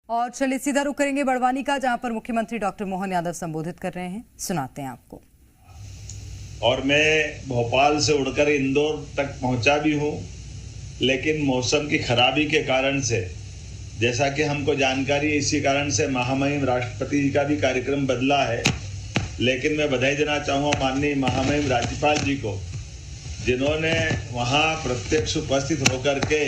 और चलिए सीधा रुख करेंगे बड़वानी का, जहां पर मुख्यमंत्री डॉक्टर मोहन यादव संबोधित कर रहे हैं। सुनाते हैं आपको। और मैं भोपाल से उड़कर इंदौर तक पहुंचा भी हूं, लेकिन मौसम की खराबी के कारण से, जैसा कि हमको जानकारी है, इसी कारण से महामहिम राष्ट्रपति जी का भी कार्यक्रम बदला है। लेकिन मैं बधाई देना चाहूँगा माननीय महामहिम राज्यपाल जी को, जिन्होंने वहाँ प्रत्यक्ष उपस्थित होकर के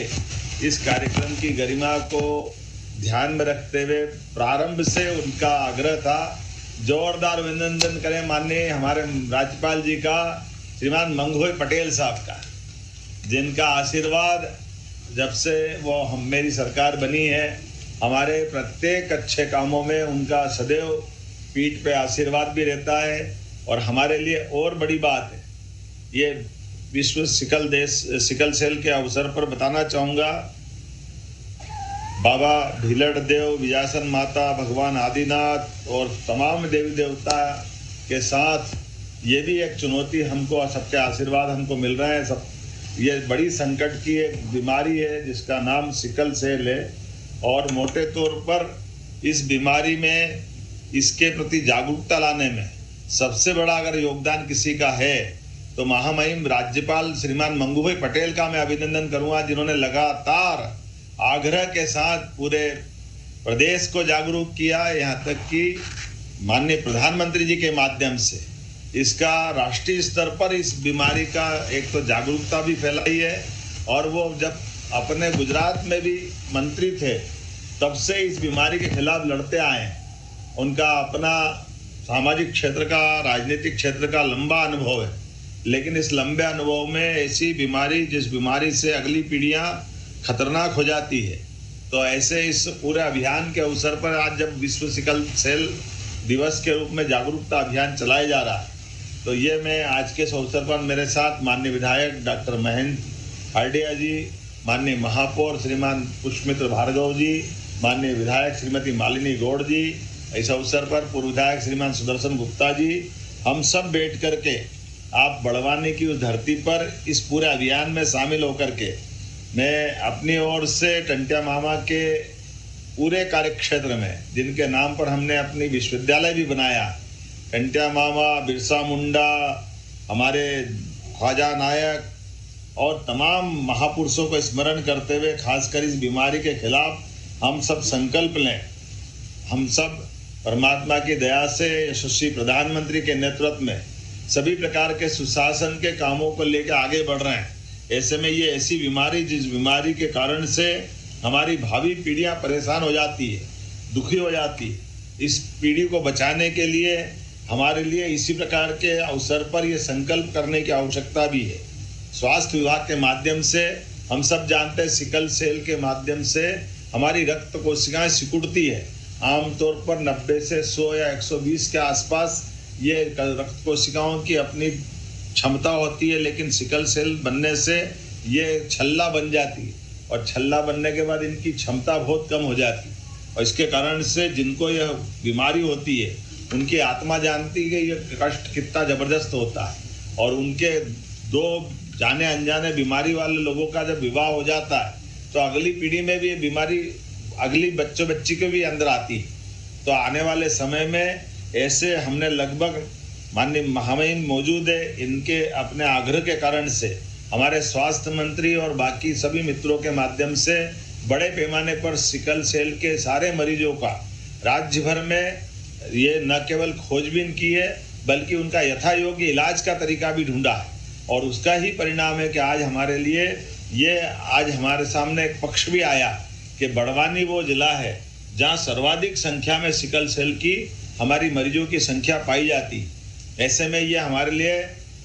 इस कार्यक्रम की गरिमा को ध्यान में रखते हुए प्रारंभ से उनका आग्रह था। जोरदार अभिनंदन करें माननीय हमारे राज्यपाल जी का, श्रीमान मंगूभाई पटेल साहब का, जिनका आशीर्वाद जब से वो मेरी सरकार बनी है, हमारे प्रत्येक अच्छे कामों में उनका सदैव पीठ पे आशीर्वाद भी रहता है। और हमारे लिए और बड़ी बात है, ये विश्व सिकल सेल के अवसर पर बताना चाहूँगा, बाबा भीलड़ देव, विजासन माता, भगवान आदिनाथ और तमाम देवी देवता के साथ ये भी एक चुनौती हमको, सबके आशीर्वाद हमको मिल रहे हैं। सब ये बड़ी संकट की एक बीमारी है जिसका नाम सिकल सेल है। और मोटे तौर पर इस बीमारी में, इसके प्रति जागरूकता लाने में सबसे बड़ा अगर योगदान किसी का है तो महामहिम राज्यपाल श्रीमान मंगूभाई पटेल का मैं अभिनंदन करूँगा, जिन्होंने लगातार आग्रह के साथ पूरे प्रदेश को जागरूक किया। यहाँ तक कि माननीय प्रधानमंत्री जी के माध्यम से इसका राष्ट्रीय स्तर पर इस बीमारी का एक तो जागरूकता भी फैलाई है। और वो जब अपने गुजरात में भी मंत्री थे तब से इस बीमारी के खिलाफ लड़ते आए हैं। उनका अपना सामाजिक क्षेत्र का, राजनीतिक क्षेत्र का लंबा अनुभव है, लेकिन इस लंबे अनुभव में ऐसी बीमारी, जिस बीमारी से अगली पीढ़ियां खतरनाक हो जाती है, तो ऐसे इस पूरे अभियान के अवसर पर आज जब विश्व सिकल सेल दिवस के रूप में जागरूकता अभियान चलाया जा रहा है, तो ये मैं आज के इस अवसर पर मेरे साथ माननीय विधायक डॉक्टर महेंद्र हार्डिया जी, माननीय महापौर श्रीमान पुष्पमित्र भार्गव जी, माननीय विधायक श्रीमती मालिनी गौड़ जी, इस अवसर पर पूर्व विधायक श्रीमान सुदर्शन गुप्ता जी, हम सब बैठ करके आप बड़वानी की उस धरती पर इस पूरे अभियान में शामिल होकर के मैं अपनी ओर से टंटिया मामा के पूरे कार्यक्षेत्र में, जिनके नाम पर हमने अपनी विश्वविद्यालय भी बनाया, टंटिया मामा, बिरसा मुंडा, हमारे ख्वाजा नायक और तमाम महापुरुषों को स्मरण करते हुए खासकर इस बीमारी के खिलाफ हम सब संकल्प लें। हम सब परमात्मा की दया से यशस्वी प्रधानमंत्री के नेतृत्व में सभी प्रकार के सुशासन के कामों को लेकर आगे बढ़ रहे हैं। ऐसे में ये ऐसी बीमारी, जिस बीमारी के कारण से हमारी भावी पीढ़ियां परेशान हो जाती है, दुखी हो जाती है, इस पीढ़ी को बचाने के लिए हमारे लिए इसी प्रकार के अवसर पर ये संकल्प करने की आवश्यकता भी है। स्वास्थ्य विभाग के माध्यम से हम सब जानते हैं, सिकल सेल के माध्यम से हमारी रक्त कोशिकाएं सिकुड़ती है। आमतौर पर 90 से 100 या 120 के आसपास ये रक्त कोशिकाओं की अपनी क्षमता होती है, लेकिन सिकल सेल बनने से ये छल्ला बन जाती है और छल्ला बनने के बाद इनकी क्षमता बहुत कम हो जाती है। और इसके कारण से जिनको यह बीमारी होती है उनकी आत्मा जानती है कि यह कष्ट कितना ज़बरदस्त होता है। और उनके दो जाने अनजाने बीमारी वाले लोगों का जब विवाह हो जाता है तो अगली पीढ़ी में भी ये बीमारी अगली बच्ची के भी अंदर आती है। तो आने वाले समय में ऐसे हमने लगभग माननीय महामहिम मौजूद है, इनके अपने आग्रह के कारण से हमारे स्वास्थ्य मंत्री और बाकी सभी मित्रों के माध्यम से बड़े पैमाने पर सिकल सेल के सारे मरीजों का राज्य भर में ये न केवल खोजबीन की है, बल्कि उनका यथा योग्य इलाज का तरीका भी ढूंढा है। और उसका ही परिणाम है कि आज हमारे लिए आज हमारे सामने एक पक्ष भी आया कि बड़वानी वो जिला है जहाँ सर्वाधिक संख्या में सिकल सेल की हमारी मरीजों की संख्या पाई जाती है। ऐसे में ये हमारे लिए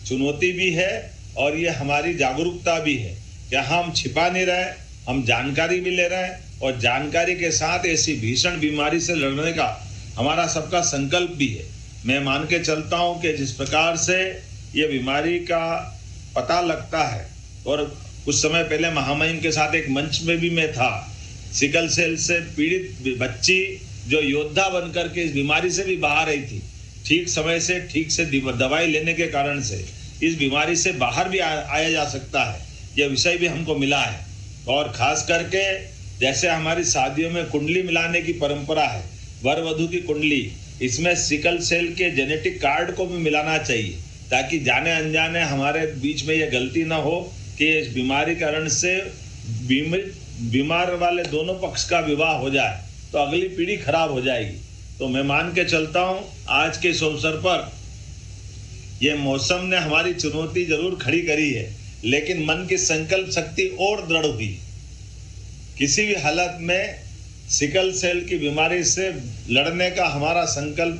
चुनौती भी है और ये हमारी जागरूकता भी है कि हम छिपा नहीं रहे, हम जानकारी भी ले रहे हैं और जानकारी के साथ ऐसी भीषण बीमारी से लड़ने का हमारा सबका संकल्प भी है। मैं मान के चलता हूँ कि जिस प्रकार से ये बीमारी का पता लगता है, और कुछ समय पहले महामहिम के साथ एक मंच में भी मैं था, सिकल सेल से पीड़ित बच्ची जो योद्धा बनकर के इस बीमारी से भी बाहर आई थी, ठीक समय से ठीक से दवाई लेने के कारण से इस बीमारी से बाहर भी आया जा सकता है। यह विषय भी हमको मिला है। और खास करके जैसे हमारी शादियों में कुंडली मिलाने की परंपरा है, वर वधू की कुंडली, इसमें सिकल सेल के जेनेटिक कार्ड को भी मिलाना चाहिए, ताकि जाने अनजाने हमारे बीच में ये गलती ना हो कि इस बीमारी कारण से बीमार वाले दोनों पक्ष का विवाह हो जाए तो अगली पीढ़ी खराब हो जाएगी। तो मैं मान के चलता हूँ आज के इस अवसर पर ये मौसम ने हमारी चुनौती जरूर खड़ी करी है, लेकिन मन की संकल्प शक्ति और दृढ़ हुई। किसी भी हालत में सिकल सेल की बीमारी से लड़ने का हमारा संकल्प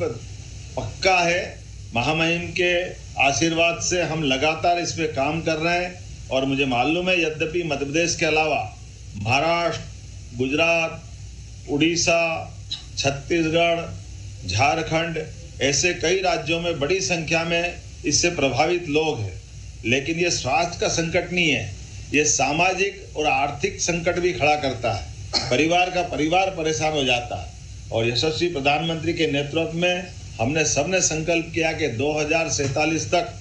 पक्का है। महामहिम के आशीर्वाद से हम लगातार इस पे काम कर रहे हैं और मुझे मालूम है यद्यपि मध्य प्रदेश के अलावा महाराष्ट्र, गुजरात, उड़ीसा, छत्तीसगढ़, झारखंड ऐसे कई राज्यों में बड़ी संख्या में इससे प्रभावित लोग हैं, लेकिन ये स्वास्थ्य का संकट नहीं है, ये सामाजिक और आर्थिक संकट भी खड़ा करता है। परिवार का परिवार परेशान हो जाता है और यशस्वी प्रधानमंत्री के नेतृत्व में हमने सबने संकल्प किया कि 2047 तक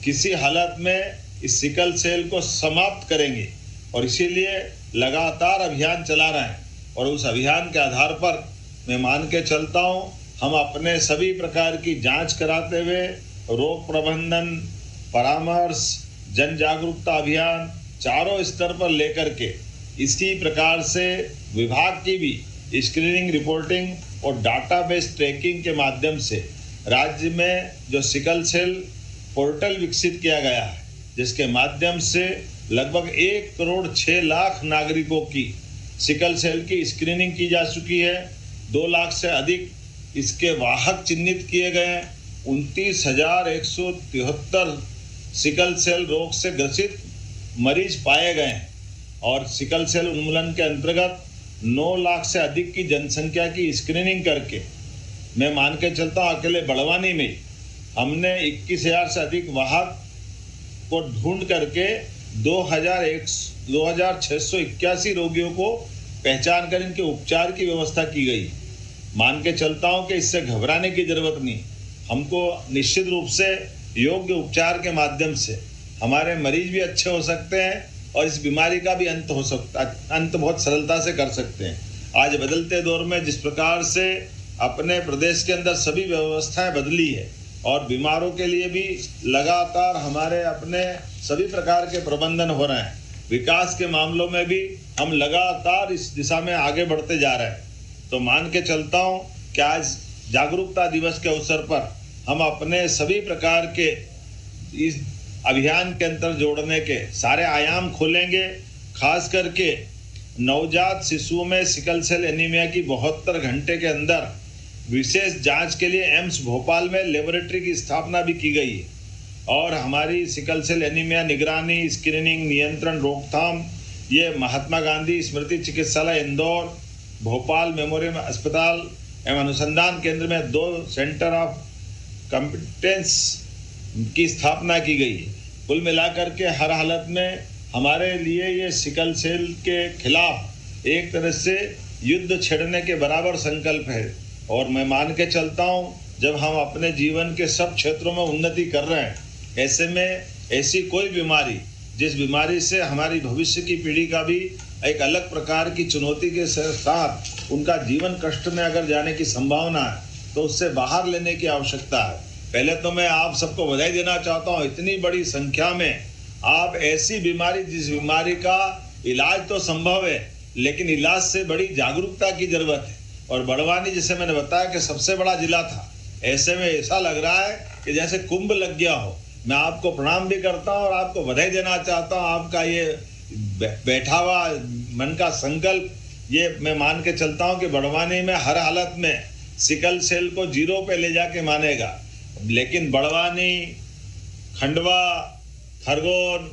किसी हालत में इस सिकल सेल को समाप्त करेंगे और इसीलिए लगातार अभियान चला रहे हैं। और उस अभियान के आधार पर मैं मान के चलता हूँ हम अपने सभी प्रकार की जांच कराते हुए रोग प्रबंधन, परामर्श, जन जागरूकता अभियान चारों स्तर पर लेकर के इसी प्रकार से विभाग की भी स्क्रीनिंग, रिपोर्टिंग और डाटाबेस ट्रैकिंग के माध्यम से राज्य में जो सिकल सेल पोर्टल विकसित किया गया है, जिसके माध्यम से लगभग 1,06,00,000 नागरिकों की सिकल सेल की स्क्रीनिंग की जा चुकी है। 2 लाख से अधिक इसके वाहक चिन्हित किए गए हैं। 29,173 सिकल सेल रोग से ग्रसित मरीज पाए गए हैं और सिकल सेल उन्मूलन के अंतर्गत 9 लाख से अधिक की जनसंख्या की स्क्रीनिंग करके मैं मान के चलता हूँ अकेले बड़वानी में हमने 21,000 से अधिक वाहक को ढूंढ करके 2,681 रोगियों को पहचान कर इनके उपचार की व्यवस्था की गई। मान के चलता हूँ कि इससे घबराने की जरूरत नहीं, हमको निश्चित रूप से योग्य उपचार के माध्यम से हमारे मरीज भी अच्छे हो सकते हैं और इस बीमारी का भी अंत हो सकता, अंत बहुत सरलता से कर सकते हैं। आज बदलते दौर में जिस प्रकार से अपने प्रदेश के अंदर सभी व्यवस्थाएं बदली है और बीमारों के लिए भी लगातार हमारे अपने सभी प्रकार के प्रबंधन हो रहे हैं, विकास के मामलों में भी हम लगातार इस दिशा में आगे बढ़ते जा रहे हैं। तो मान के चलता हूँ कि आज जागरूकता दिवस के अवसर पर हम अपने सभी प्रकार के इस अभियान के अंतर जोड़ने के सारे आयाम खोलेंगे। खास करके नवजात शिशुओं में सिकल सेल एनीमिया की 72 घंटे के अंदर विशेष जांच के लिए एम्स भोपाल में लेबोरेटरी की स्थापना भी की गई है और हमारी सिकल सेल एनीमिया निगरानी, स्क्रीनिंग, नियंत्रण, रोकथाम ये महात्मा गांधी स्मृति चिकित्सालय इंदौर, भोपाल मेमोरियल अस्पताल एवं अनुसंधान केंद्र में 2 सेंटर ऑफ कॉम्पिटेंस की स्थापना की गई है। कुल मिलाकर के हर हालत में हमारे लिए ये सिकल सेल के खिलाफ एक तरह से युद्ध छेड़ने के बराबर संकल्प है और मैं मान के चलता हूँ जब हम अपने जीवन के सब क्षेत्रों में उन्नति कर रहे हैं, ऐसे में ऐसी कोई बीमारी जिस बीमारी से हमारी भविष्य की पीढ़ी का भी एक अलग प्रकार की चुनौती के साथ उनका जीवन कष्ट में अगर जाने की संभावना है तो उससे बाहर लेने की आवश्यकता है। पहले तो मैं आप सबको बधाई देना चाहता हूँ, इतनी बड़ी संख्या में आप ऐसी बीमारी जिस बीमारी का इलाज तो संभव है लेकिन इलाज से बड़ी जागरूकता की जरूरत है। और बड़वानी जिसे मैंने बताया कि सबसे बड़ा जिला था, ऐसे में ऐसा लग रहा है कि जैसे कुंभ लग गया हो। मैं आपको प्रणाम भी करता हूँ और आपको बधाई देना चाहता हूँ। आपका ये बैठा हुआ मन का संकल्प, ये मैं मान के चलता हूँ कि बड़वानी में हर हालत में सिकल सेल को 0 पे ले जाके मानेगा। लेकिन बड़वानी, खंडवा, खरगोन,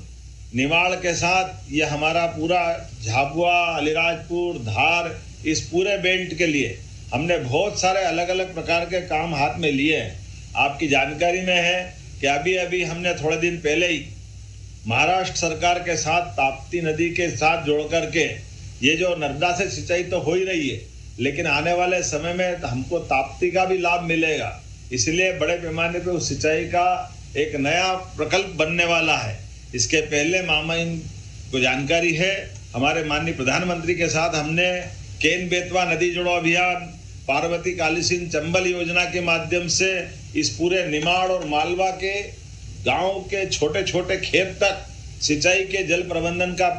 निवाड़ के साथ ये हमारा पूरा झाबुआ, अलीराजपुर, धार, इस पूरे बेल्ट के लिए हमने बहुत सारे अलग अलग प्रकार के काम हाथ में लिए हैं। आपकी जानकारी में है कि अभी अभी हमने थोड़े दिन पहले ही महाराष्ट्र सरकार के साथ ताप्ती नदी के साथ जोड़ करके ये जो नर्मदा से सिंचाई तो हो ही रही है, लेकिन आने वाले समय में हमको ताप्ती का भी लाभ मिलेगा। इसलिए बड़े पैमाने पे उस सिंचाई का एक नया प्रकल्प बनने वाला है। इसके पहले मामा को जानकारी है, हमारे माननीय प्रधानमंत्री के साथ हमने केन बेतवा नदी जोड़ो अभियान, पार्वती कालीसिंध चंबल योजना के माध्यम से इस पूरे निमाड़ और मालवा के गांव के छोटे छोटे खेत तक सिंचाई के जल प्रबंधन का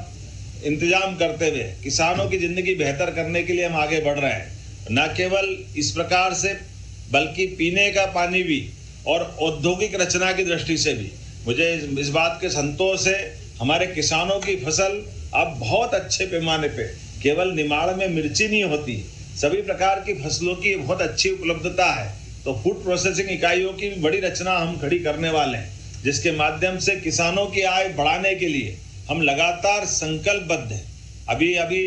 इंतजाम करते हुए किसानों की जिंदगी बेहतर करने के लिए हम आगे बढ़ रहे हैं। न केवल इस प्रकार से बल्कि पीने का पानी भी और औद्योगिक रचना की दृष्टि से भी मुझे इस बात के संतोष है, हमारे किसानों की फसल अब बहुत अच्छे पैमाने पे, केवल निमाड़ में मिर्ची नहीं होती, सभी प्रकार की फसलों की बहुत अच्छी उपलब्धता है। तो फूड प्रोसेसिंग इकाइयों की बड़ी रचना हम खड़ी करने वाले हैं, जिसके माध्यम से किसानों की आय बढ़ाने के लिए हम लगातार संकल्पबद्ध हैं। अभी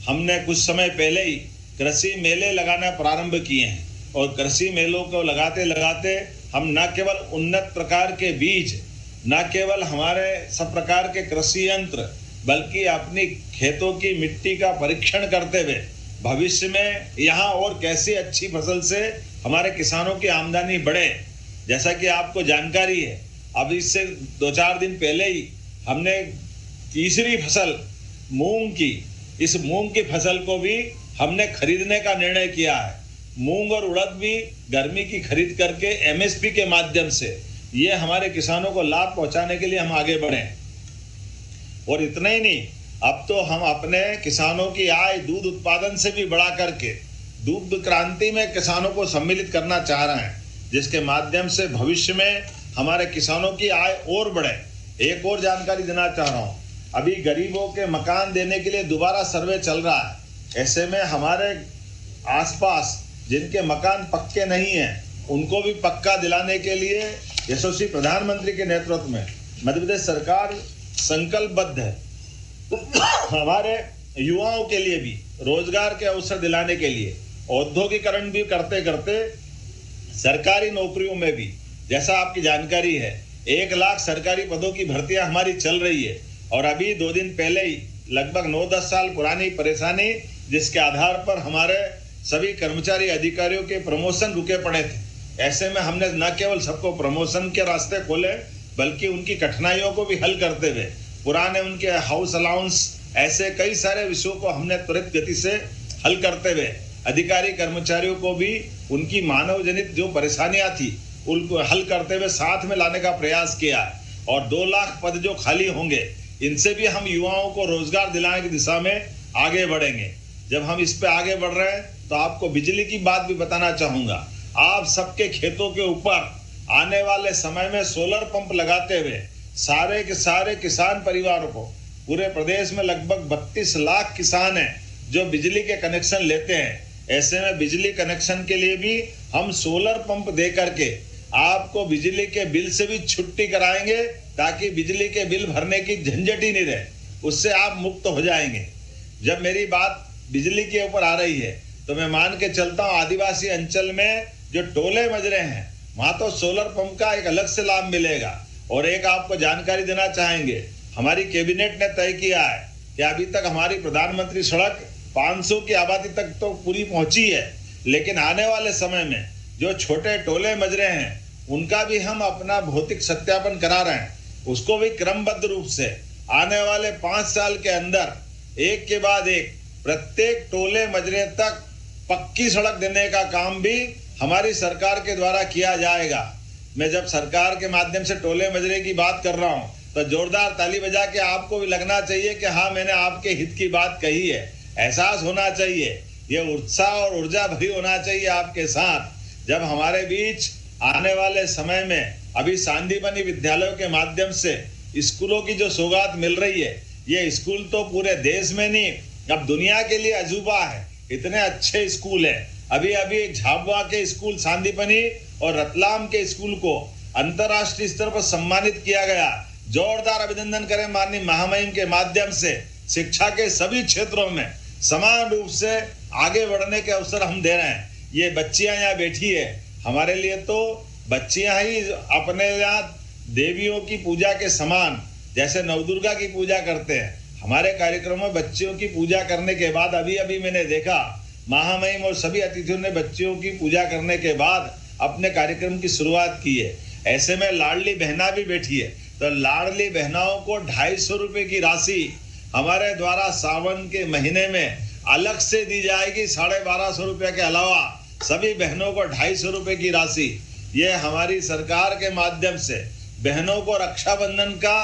हमने कुछ समय पहले ही कृषि मेले लगाना प्रारंभ किए हैं और कृषि मेलों को लगाते लगाते हम न केवल उन्नत प्रकार के बीज, न केवल हमारे सब प्रकार के कृषि यंत्र, बल्कि अपनी खेतों की मिट्टी का परीक्षण करते हुए भविष्य में यहाँ और कैसी अच्छी फसल से हमारे किसानों की आमदनी बढ़े। जैसा कि आपको जानकारी है, अब इससे 2-4 दिन पहले ही हमने तीसरी फसल मूंग की, इस मूंग की फसल को भी हमने खरीदने का निर्णय किया है। मूंग और उड़द भी गर्मी की खरीद करके एमएसपी के माध्यम से ये हमारे किसानों को लाभ पहुंचाने के लिए हम आगे बढ़े। और इतना ही नहीं, अब तो हम अपने किसानों की आय दूध उत्पादन से भी बढ़ा करके दूध क्रांति में किसानों को सम्मिलित करना चाह रहे हैं, जिसके माध्यम से भविष्य में हमारे किसानों की आय और बढ़े। एक और जानकारी देना चाह रहा हूँ, अभी गरीबों के मकान देने के लिए दोबारा सर्वे चल रहा है। ऐसे में हमारे आसपास जिनके मकान पक्के नहीं हैं, उनको भी पक्का दिलाने के लिए यशस्वी प्रधानमंत्री के नेतृत्व में मध्य प्रदेश सरकार संकल्पबद्ध है। हमारे युवाओं के लिए भी रोजगार के अवसर दिलाने के लिए औद्योगिकरण भी करते करते सरकारी नौकरियों में भी, जैसा आपकी जानकारी है, 1 लाख सरकारी पदों की भर्तियां हमारी चल रही है। और अभी 2 दिन पहले ही लगभग 9-10 साल पुरानी परेशानी, जिसके आधार पर हमारे सभी कर्मचारी अधिकारियों के प्रमोशन रुके पड़े थे। ऐसे में हमने न केवल सबको प्रमोशन के रास्ते खोले, बल्कि उनकी कठिनाइयों को भी हल करते हुए पुराने उनके हाउस अलाउंस, ऐसे कई सारे विषयों को हमने त्वरित गति से हल करते हुए अधिकारी कर्मचारियों को भी उनकी मानव जनित जो परेशानियां थी उनको हल करते हुए साथ में लाने का प्रयास किया। और 2 लाख पद जो खाली होंगे, इनसे भी हम युवाओं को रोजगार दिलाने की दिशा में आगे बढ़ेंगे। जब हम इस पे आगे बढ़ रहे हैं तो आपको बिजली की बात भी बताना चाहूंगा। आप सबके खेतों के ऊपर आने वाले समय में सोलर पंप लगाते हुए सारे के सारे किसान परिवारों को, पूरे प्रदेश में लगभग 32 लाख किसान हैं जो बिजली के कनेक्शन लेते हैं। ऐसे में बिजली कनेक्शन के लिए भी हम सोलर पंप दे करके आपको बिजली के बिल से भी छुट्टी कराएंगे, ताकि बिजली के बिल भरने की झंझट ही नहीं रहे, उससे आप मुक्त हो जाएंगे। जब मेरी बात बिजली के ऊपर आ रही है तो मैं मान के चलता हूँ, आदिवासी अंचल में जो टोले मजरे हैं वहां तो सोलर पंप का एक अलग से लाभ मिलेगा। और एक आपको जानकारी देना चाहेंगे, हमारी कैबिनेट ने तय किया है कि अभी तक हमारी प्रधानमंत्री सड़क 500 की आबादी तक तो पूरी पहुंची है, लेकिन आने वाले समय में जो छोटे टोले मजरे हैं उनका भी हम अपना भौतिक सत्यापन करा रहे हैं। उसको भी क्रमबद्ध रूप से आने वाले 5 साल के अंदर एक के बाद एक प्रत्येक टोले मजरे तक पक्की सड़क देने का काम भी हमारी सरकार के द्वारा किया जाएगा। मैं जब सरकार के माध्यम से टोले मजरे की बात कर रहा हूं तो जोरदार ताली बजा के आपको भी लगना चाहिए कि हाँ, मैंने आपके हित की बात कही है। एहसास होना चाहिए, ये उत्साह और ऊर्जा भरी होना चाहिए आपके साथ। जब हमारे बीच आने वाले समय में अभी सांदीपनि विद्यालयों के माध्यम से स्कूलों की जो सौगात मिल रही है, ये स्कूल तो पूरे देश में नहीं, अब दुनिया के लिए अजूबा है। इतने अच्छे स्कूल है। अभी झाबुआ के स्कूल सांदीपनि और रतलाम के स्कूल को अंतर्राष्ट्रीय स्तर पर सम्मानित किया गया। जोरदार अभिनंदन करें माननीय महामहिम के माध्यम से। शिक्षा के सभी क्षेत्रों में समान रूप से आगे बढ़ने के अवसर हम दे रहे हैं। ये बच्चियां यहाँ बैठी है, हमारे लिए तो बच्चियां ही अपने यहाँ देवियों की पूजा के समान, जैसे नवदुर्गा की पूजा करते हैं, हमारे कार्यक्रम में बच्चियों की पूजा करने के बाद अभी मैंने देखा महामहिम और सभी अतिथियों ने बच्चियों की पूजा करने के बाद अपने कार्यक्रम की शुरुआत की है। ऐसे में लाडली बहना भी बैठी है, तो लाडली बहनाओं को 250 रुपए की राशि हमारे द्वारा सावन के महीने में अलग से दी जाएगी 1250 रुपये के अलावा सभी बहनों को 250 रुपये की राशि। ये हमारी सरकार के माध्यम से बहनों को रक्षाबंधन का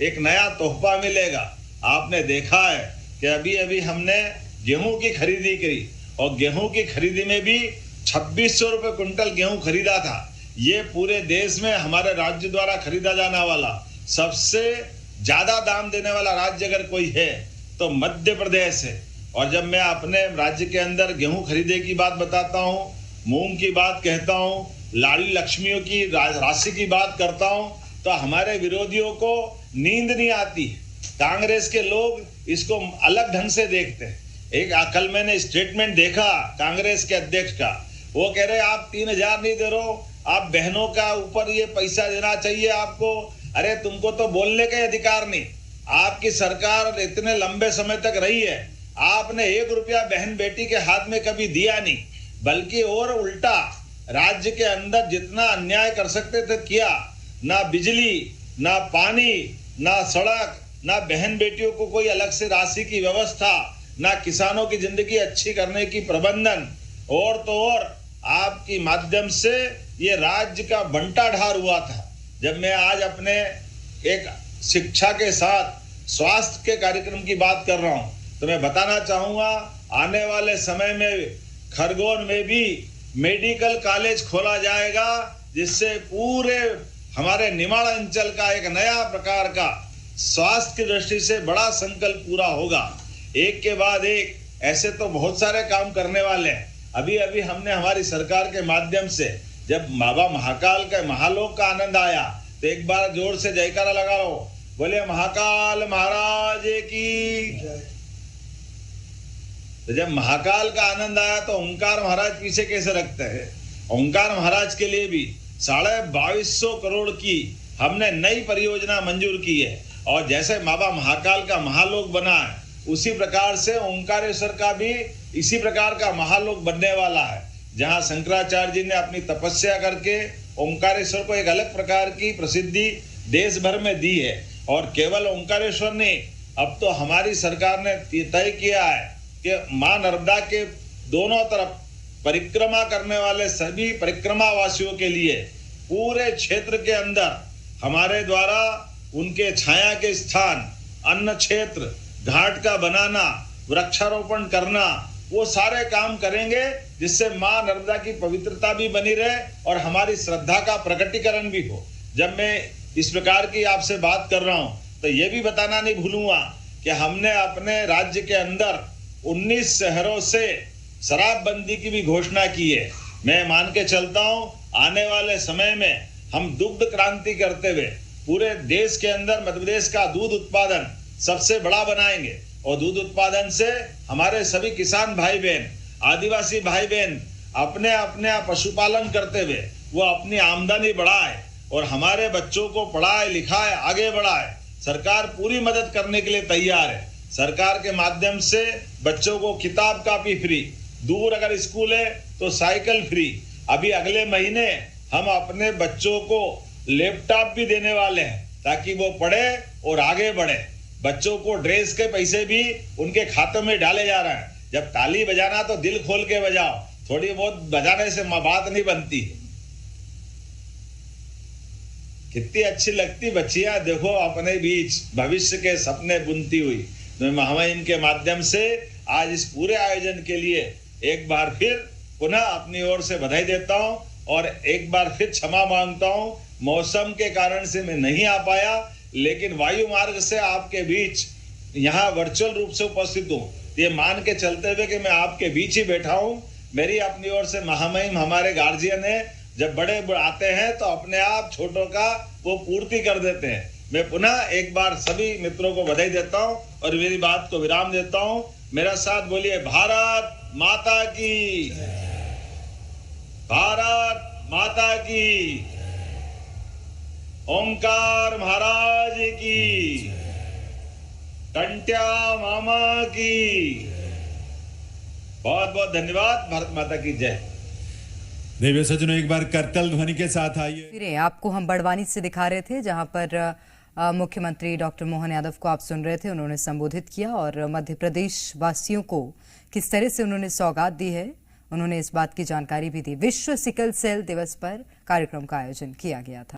एक नया तोहफा मिलेगा। आपने देखा है कि अभी अभी हमने गेहूं की खरीदी करी और गेहूं की खरीदी में भी 2600 रुपये क्विंटल गेहूं खरीदा था। ये पूरे देश में हमारे राज्य द्वारा खरीदा जाने वाला सबसे ज्यादा दाम देने वाला राज्य अगर कोई है तो मध्य प्रदेश है। और जब मैं अपने राज्य के अंदर गेहूं खरीदे की बात बताता हूं, मूंग की बात कहता हूं, लाड़ी लक्ष्मियों की राशि की बात करता हूं, तो हमारे विरोधियों को नींद नहीं आती। कांग्रेस के लोग इसको अलग ढंग से देखते हैं। एक कल मैंने स्टेटमेंट देखा कांग्रेस के अध्यक्ष का, वो कह रहे आप 3000 नहीं दे रहे, आप बहनों का ऊपर ये पैसा देना चाहिए आपको। अरे तुमको तो बोलने का अधिकार नहीं। आपकी सरकार इतने लंबे समय तक रही है, आपने 1 रुपया बहन बेटी के हाथ में कभी दिया नहीं, बल्कि और उल्टा राज्य के अंदर जितना अन्याय कर सकते थे किया। ना बिजली, ना पानी, ना सड़क, ना बहन बेटियों को कोई अलग से राशि की व्यवस्था, ना किसानों की जिंदगी अच्छी करने की प्रबंधन। और तो और आपकी माध्यम से ये राज्य का बंटाढार हुआ था। जब मैं आज अपने एक शिक्षा के साथ स्वास्थ्य के कार्यक्रम की बात कर रहा हूं, तो मैं बताना चाहूंगा आने वाले समय में खरगोन में भी मेडिकल कॉलेज खोला जाएगा, जिससे पूरे हमारे निमाड़ अंचल का एक नया प्रकार का स्वास्थ्य की दृष्टि से बड़ा संकल्प पूरा होगा। एक के बाद एक ऐसे तो बहुत सारे काम करने वाले हैं। अभी अभी हमने हमारी सरकार के माध्यम से जब बाबा महाकाल का महालोक का आनंद आया, तो एक बार जोर से जयकारा लगा लो, बोले महाकाल महाराज की। तो जब महाकाल का आनंद आया तो ओंकार महाराज पीछे कैसे रखते हैं। ओंकार महाराज के लिए भी 2250 करोड़ की हमने नई परियोजना मंजूर की है। और जैसे बाबा महाकाल का महालोक बना है, उसी प्रकार से ओंकारेश्वर का भी इसी प्रकार का महालोक बनने वाला है, जहां शंकराचार्य जी ने अपनी तपस्या करके ओंकारेश्वर को एक अलग प्रकार की प्रसिद्धि देश भर में दी है। और केवल ओंकारेश्वर ने, अब तो हमारी सरकार ने तय किया है कि मां नर्मदा के दोनों तरफ परिक्रमा करने वाले सभी परिक्रमा वासियों के लिए पूरे क्षेत्र के अंदर हमारे द्वारा उनके छाया के स्थान, अन्न क्षेत्र, घाट का बनाना, वृक्षारोपण करना, वो सारे काम करेंगे, जिससे मां नर्मदा की पवित्रता भी बनी रहे और हमारी श्रद्धा का प्रकटीकरण भी हो। जब मैं इस प्रकार की आपसे बात कर रहा हूं, तो ये भी बताना नहीं भूलूंगा कि हमने अपने राज्य के अंदर 19 शहरों से शराबबंदी की भी घोषणा की है। मैं मान के चलता हूं आने वाले समय में हम दुग्ध क्रांति करते हुए पूरे देश के अंदर मध्य प्रदेश का दूध उत्पादन सबसे बड़ा बनाएंगे। और दूध उत्पादन से हमारे सभी किसान भाई बहन, आदिवासी भाई बहन अपने अपने पशुपालन करते हुए वो अपनी आमदनी बढ़ाए और हमारे बच्चों को पढ़ाए लिखाए आगे बढ़ाए। सरकार पूरी मदद करने के लिए तैयार है। सरकार के माध्यम से बच्चों को किताब कापी फ्री, दूर अगर स्कूल है तो साइकिल फ्री। अभी अगले महीने हम अपने बच्चों को लैपटॉप भी देने वाले हैं, ताकि वो पढ़े और आगे बढ़े। बच्चों को ड्रेस के पैसे भी उनके खातों में डाले जा रहे हैं। जब ताली बजाना तो दिल खोल के बजाओ, थोड़ी बहुत बजाने से बात नहीं बनती। कितनी अच्छी लगती बच्चियां देखो अपने बीच भविष्य के सपने बुनती हुई। तो मैं इनके माध्यम से आज इस पूरे आयोजन के लिए एक बार फिर पुनः अपनी ओर से बधाई देता हूं और एक बार फिर क्षमा मांगता हूं। मौसम के कारण से मैं नहीं आ पाया, लेकिन वायु मार्ग से आपके बीच यहाँ वर्चुअल रूप से उपस्थित हूँ। ये मान के चलते हुए कि मैं आपके बीच ही बैठा हूँ। मेरी अपनी ओर से महामहिम हमारे गार्जियन है, जब बड़े आते हैं तो अपने आप छोटों का वो पूर्ति कर देते हैं। मैं पुनः एक बार सभी मित्रों को बधाई देता हूँ और मेरी बात को विराम देता हूँ। मेरा साथ बोलिए भारत माता की, भारत माता की, ओंकार महाराज की, कंट्या मामा की। बहुत बहुत धन्यवाद। भारत माता की जय। देवी सज्जनों, एक बार करतल ध्वनि के साथ आइए। फिर आपको हम बड़वानी से दिखा रहे थे, जहां पर मुख्यमंत्री डॉक्टर मोहन यादव को आप सुन रहे थे, उन्होंने संबोधित किया और मध्य प्रदेश वासियों को किस तरह से उन्होंने सौगात दी है, उन्होंने इस बात की जानकारी भी दी। विश्व सिकल सेल दिवस पर कार्यक्रम का आयोजन किया गया था।